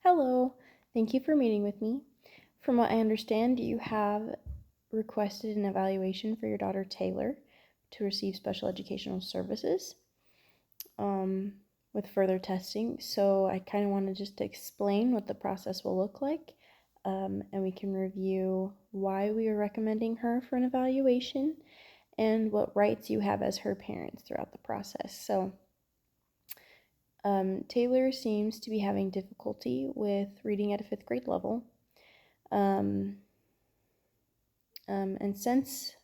Hello, thank you for meeting with me. From what I understand, you have requested an evaluation for your daughter Taylor to receive special educational services um, with further testing. So I kind of want to just explain what the process will look like, and we can review why we are recommending her for an evaluation and what rights you have as her parents throughout the process. So Taylor seems to be having difficulty with reading at a fifth grade level. Um, and since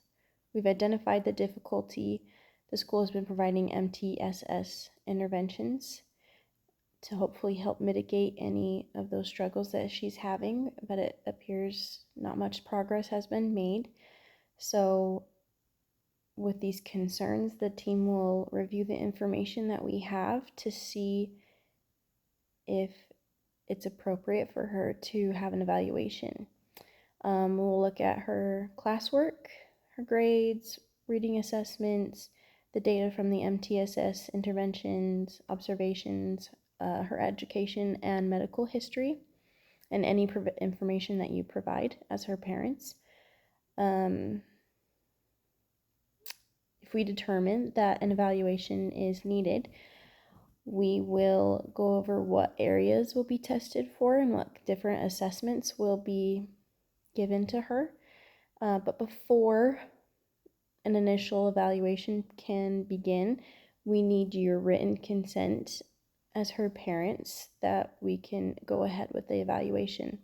we've identified the difficulty, the school has been providing MTSS interventions to hopefully help mitigate any of those struggles that she's having, but it appears not much progress has been made. So with these concerns, the team will review the information that we have to see if it's appropriate for her to have an evaluation. We'll look at her classwork, her grades, reading assessments, the data from the MTSS interventions, observations, her education and medical history, and any information that you provide as her parents. If we determine that an evaluation is needed, we will go over what areas will be tested for and what different assessments will be given to her. But before an initial evaluation can begin, we need your written consent as her parents that we can go ahead with the evaluation.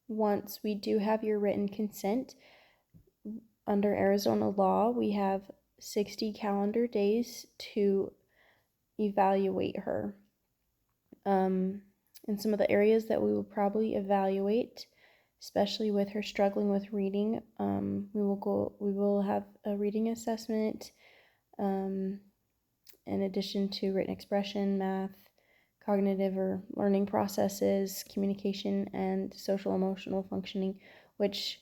Once we do have your written consent, under Arizona law, we have 60 calendar days to evaluate her. In some of the areas that we will probably evaluate, especially with her struggling with reading, we will have a reading assessment, in addition to written expression, math, cognitive or learning processes, communication, and social emotional functioning, which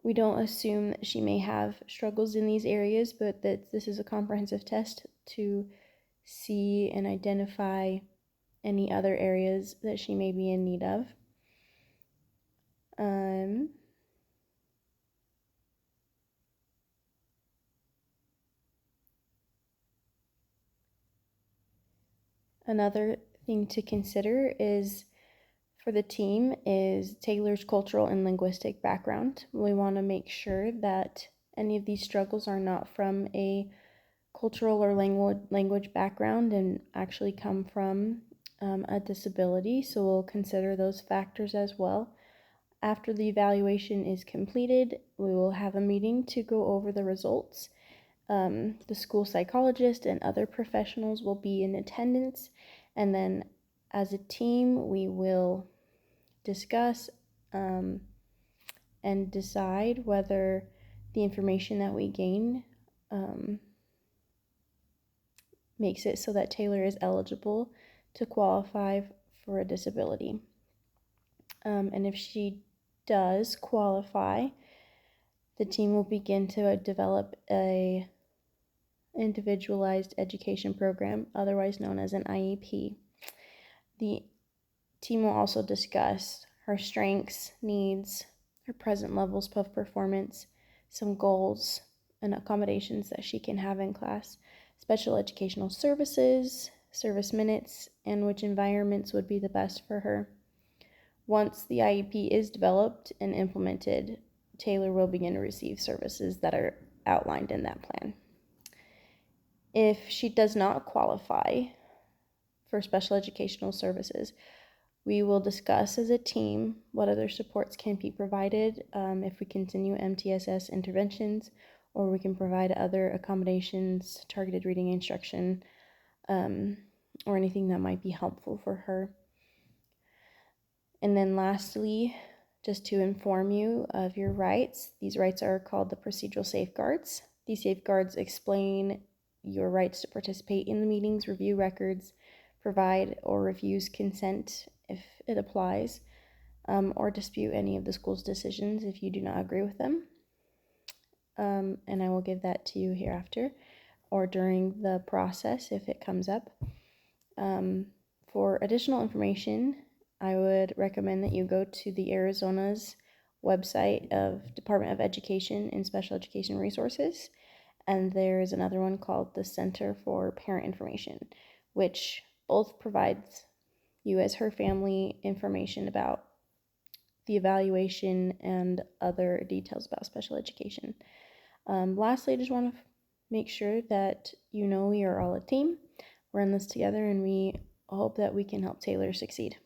we don't assume that she may have struggles in these areas, but that this is a comprehensive test to see and identify any other areas that she may be in need of. Another thing to consider is for the team is Taylor's cultural and linguistic background. We want to make sure that any of these struggles are not from a cultural or language background and actually come from a disability. So we'll consider those factors as well. After the evaluation is completed, we will have a meeting to go over the results. The school psychologist and other professionals will be in attendance, and then as a team, we will discuss and decide whether the information that we gain makes it so that Taylor is eligible to qualify for a disability. And if she does qualify, the team will begin to develop a individualized education program, otherwise known as an IEP. The team will also discuss her strengths, needs, her present levels of performance, some goals and accommodations that she can have in class, special educational services, service minutes, and which environments would be the best for her. Once the IEP is developed and implemented, Taylor will begin to receive services that are outlined in that plan. If she does not qualify for special educational services, we will discuss as a team what other supports can be provided if we continue MTSS interventions, or we can provide other accommodations, targeted reading instruction, or anything that might be helpful for her. And then lastly, just to inform you of your rights, these rights are called the procedural safeguards. These safeguards explain your rights to participate in the meetings, review records, provide or refuse consent if it applies, or dispute any of the school's decisions if you do not agree with them. And I will give that to you hereafter. or during the process if it comes up. For additional information, I would recommend that you go to the Arizona's website of Department of Education and Special Education Resources, and there's another one called the Center for Parent Information, which both provides you as her family information about the evaluation and other details about special education. Lastly, I just want to make sure that you know we are all a team. We're in this together, and we hope that we can help Taylor succeed.